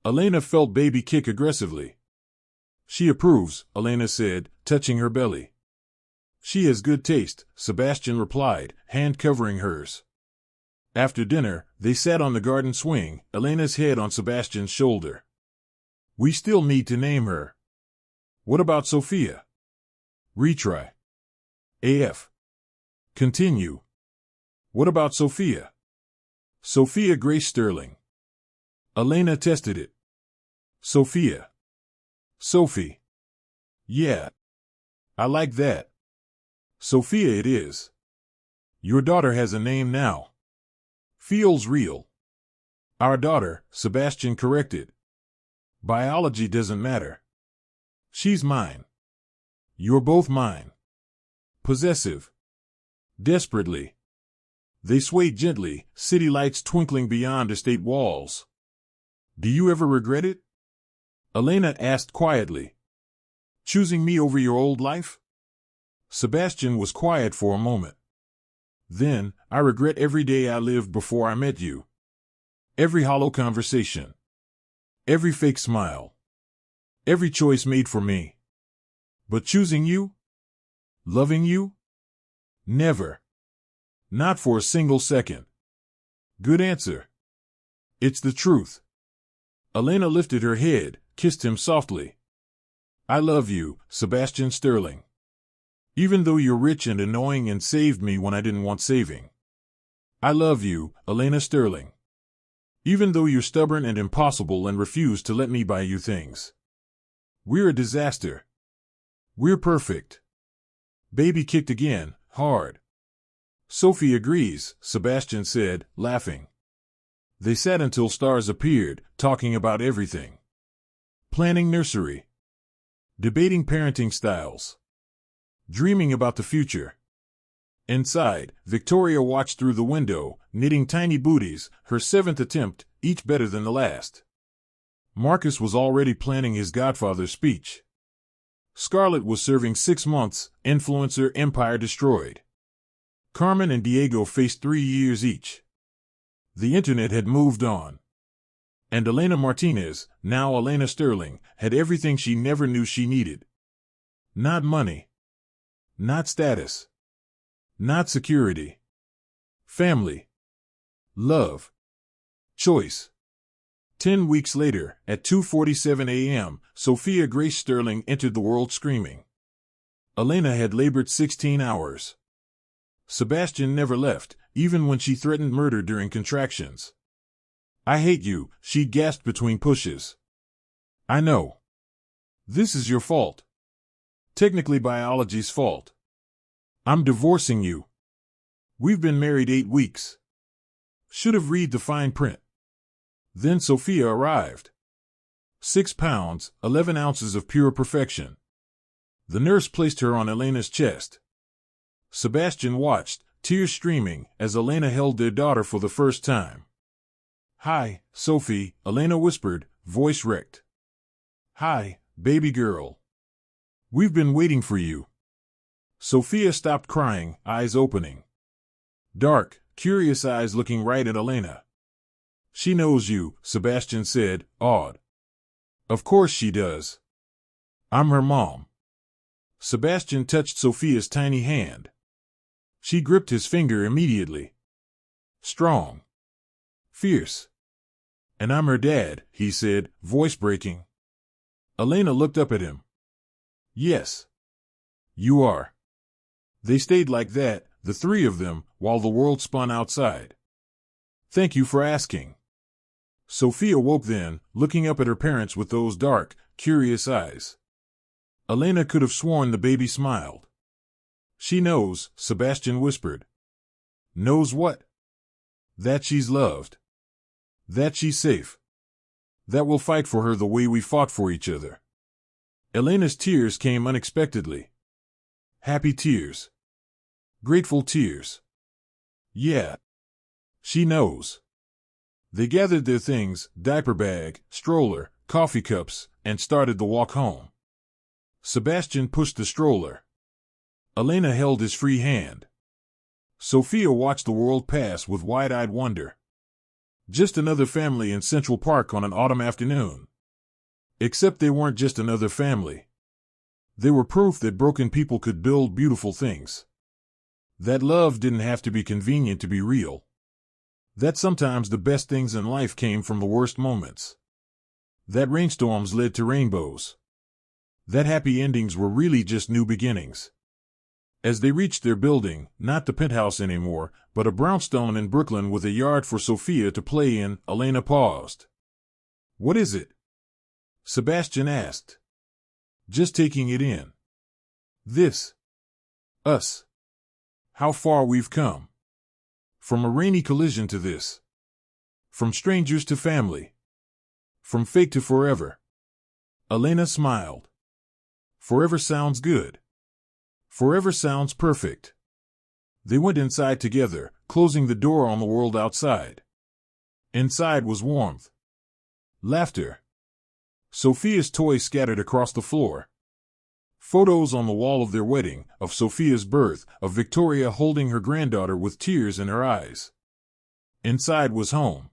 Elena felt baby kick aggressively. She approves, Elena said, touching her belly. She has good taste, Sebastian replied, hand covering hers. After dinner, they sat on the garden swing, Elena's head on Sebastian's shoulder. We still need to name her. What about Sophia? Retry. AF. Continue. What about Sophia? Sophia Grace Sterling. Elena tested it. Sophia. Sophie. Yeah. I like that. Sophia it is. Your daughter has a name now. Feels real. Our daughter, Sebastian corrected. Biology doesn't matter. She's mine. You're both mine. Possessive. Desperately. They swayed gently, city lights twinkling beyond estate walls. Do you ever regret it? Elena asked quietly. Choosing me over your old life? Sebastian was quiet for a moment. Then, I regret every day I lived before I met you. Every hollow conversation. Every fake smile. Every choice made for me. But choosing you? Loving you? Never. Not for a single second. Good answer. It's the truth. Elena lifted her head, kissed him softly. I love you, Sebastian Sterling. Even though you're rich and annoying and saved me when I didn't want saving. I love you, Elena Sterling. Even though you're stubborn and impossible and refuse to let me buy you things. We're a disaster. We're perfect. Baby kicked again, hard. Sophie agrees, Sebastian said, laughing. They sat until stars appeared, talking about everything. Planning nursery. Debating parenting styles. Dreaming about the future. Inside, Victoria watched through the window, knitting tiny booties, her 7th attempt, each better than the last. Marcus was already planning his godfather's speech. Scarlett was serving 6 months, influencer empire destroyed. Carmen and Diego faced 3 years each. The internet had moved on. And Elena Martinez, now Elena Sterling, had everything she never knew she needed. Not money. Not status. Not security. Family. Love. Choice. 10 weeks later, at 2:47 a.m., Sophia Grace Sterling entered the world screaming. Elena had labored 16 hours. Sebastian never left, even when she threatened murder during contractions. I hate you, she gasped between pushes. I know. This is your fault. Technically biology's fault. I'm divorcing you. We've been married 8 weeks. Should have read the fine print. Then Sophia arrived. 6 pounds, 11 ounces of pure perfection. The nurse placed her on Elena's chest. Sebastian watched, tears streaming, as Elena held their daughter for the first time. Hi, Sophie, Elena whispered, voice wrecked. Hi, baby girl. We've been waiting for you. Sophia stopped crying, eyes opening. Dark, curious eyes looking right at Elena. She knows you, Sebastian said, awed. Of course she does. I'm her mom. Sebastian touched Sophia's tiny hand. She gripped his finger immediately. Strong. Fierce. And I'm her dad, he said, voice breaking. Elena looked up at him. Yes. You are. They stayed like that, the 3 of them, while the world spun outside. Thank you for asking. Sophia woke then, looking up at her parents with those dark, curious eyes. Elena could have sworn the baby smiled. She knows, Sebastian whispered. Knows what? That she's loved. That she's safe. That we'll fight for her the way we fought for each other. Elena's tears came unexpectedly. Happy tears. Grateful tears. Yeah. She knows. They gathered their things, diaper bag, stroller, coffee cups, and started the walk home. Sebastian pushed the stroller. Elena held his free hand. Sophia watched the world pass with wide-eyed wonder. Just another family in Central Park on an autumn afternoon. Except they weren't just another family. They were proof that broken people could build beautiful things. That love didn't have to be convenient to be real. That sometimes the best things in life came from the worst moments. That rainstorms led to rainbows. That happy endings were really just new beginnings. As they reached their building, not the penthouse anymore, but a brownstone in Brooklyn with a yard for Sophia to play in, Elena paused. What is it? Sebastian asked. Just taking it in. This. Us. How far we've come. From a rainy collision to this. From strangers to family. From fake to forever. Elena smiled. Forever sounds good. Forever sounds perfect. They went inside together, closing the door on the world outside. Inside was warmth. Laughter. Sophia's toys scattered across the floor. Photos on the wall of their wedding, of Sophia's birth, of Victoria holding her granddaughter with tears in her eyes. Inside was home.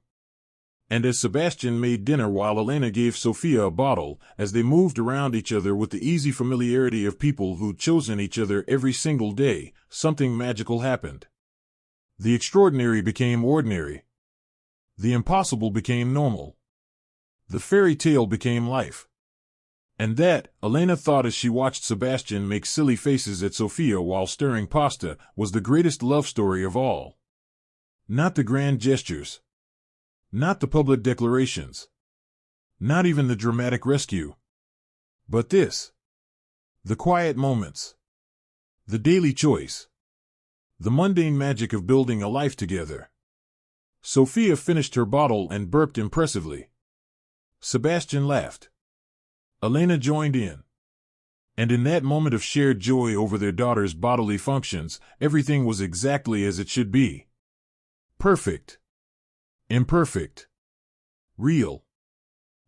And as Sebastian made dinner while Elena gave Sophia a bottle, as they moved around each other with the easy familiarity of people who'd chosen each other every single day, something magical happened. The extraordinary became ordinary. The impossible became normal. The fairy tale became life. And that, Elena thought as she watched Sebastian make silly faces at Sophia while stirring pasta, was the greatest love story of all. Not the grand gestures. Not the public declarations. Not even the dramatic rescue. But this. The quiet moments. The daily choice. The mundane magic of building a life together. Sophia finished her bottle and burped impressively. Sebastian laughed. Elena joined in. And in that moment of shared joy over their daughter's bodily functions, everything was exactly as it should be. Perfect. Imperfect. Real.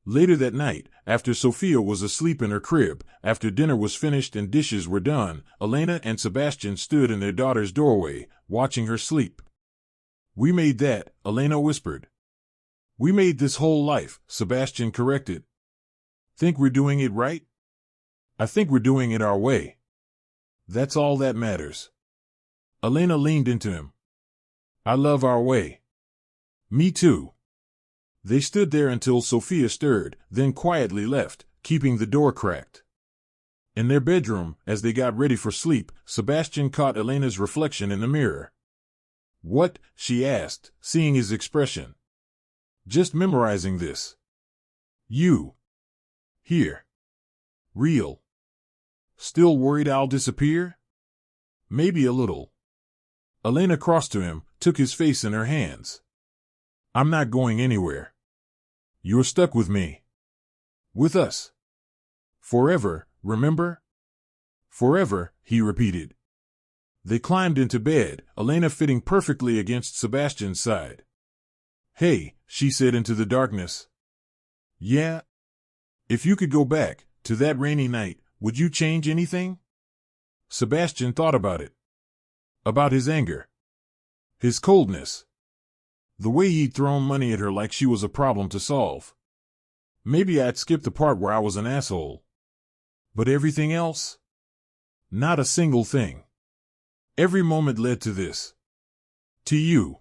Later that night, after Sophia was asleep in her crib, after dinner was finished and dishes were done, Elena and Sebastian stood in their daughter's doorway, watching her sleep. "We made that," Elena whispered. "We made this whole life," Sebastian corrected. "Think we're doing it right?" "I think we're doing it our way. That's all that matters." Elena leaned into him. "I love our way." "Me too." They stood there until Sophia stirred, then quietly left, keeping the door cracked. In their bedroom, as they got ready for sleep, Sebastian caught Elena's reflection in the mirror. "What?" she asked, seeing his expression. "Just memorizing this." "You. Here. Real. Still worried I'll disappear?" "Maybe a little." Elena crossed to him, took his face in her hands. "I'm not going anywhere. You're stuck with me. With us. Forever, remember?" "Forever," he repeated. They climbed into bed, Elena fitting perfectly against Sebastian's side. "Hey," she said into the darkness. "Yeah? If you could go back, to that rainy night, would you change anything?" Sebastian thought about it. About his anger. His coldness. The way he'd thrown money at her like she was a problem to solve. Maybe I'd skip the part where I was an asshole. But everything else? Not a single thing. Every moment led to this. To you.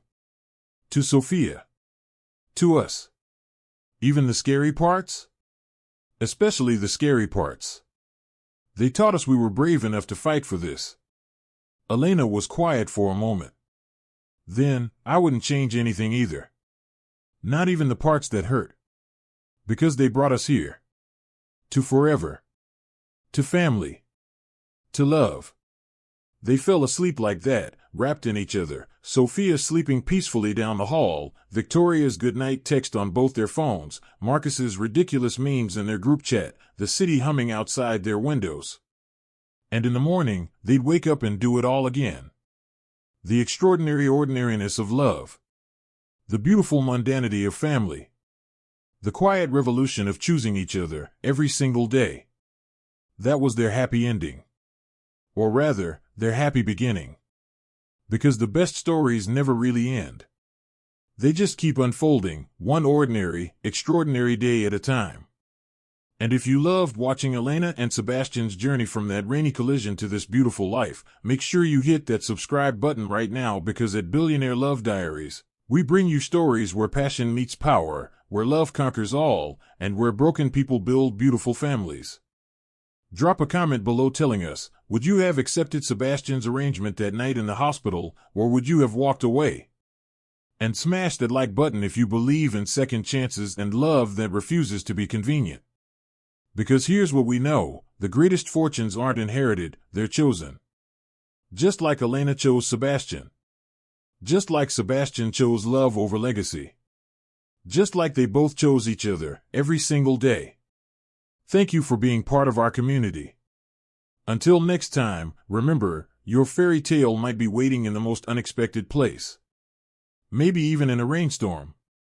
To Sophia. To us. Even the scary parts? Especially the scary parts. They taught us we were brave enough to fight for this. Elena was quiet for a moment. Then, I wouldn't change anything either. Not even the parts that hurt. Because they brought us here. To forever. To family. To love. They fell asleep like that, wrapped in each other, Sophia sleeping peacefully down the hall, Victoria's goodnight text on both their phones, Marcus's ridiculous memes in their group chat, the city humming outside their windows. And in the morning, they'd wake up and do it all again. The extraordinary ordinariness of love. The beautiful mundanity of family. The quiet revolution of choosing each other, every single day. That was their happy ending. Or rather, their happy beginning. Because the best stories never really end. They just keep unfolding, one ordinary, extraordinary day at a time. And if you loved watching Elena and Sebastian's journey from that rainy collision to this beautiful life, make sure you hit that subscribe button right now, because at Billionaire Love Diaries, we bring you stories where passion meets power, where love conquers all, and where broken people build beautiful families. Drop a comment below telling us, would you have accepted Sebastian's arrangement that night in the hospital, or would you have walked away? And smash that like button if you believe in second chances and love that refuses to be convenient. Because here's what we know, the greatest fortunes aren't inherited, they're chosen. Just like Elena chose Sebastian. Just like Sebastian chose love over legacy. Just like they both chose each other, every single day. Thank you for being part of our community. Until next time, remember, your fairy tale might be waiting in the most unexpected place. Maybe even in a rainstorm.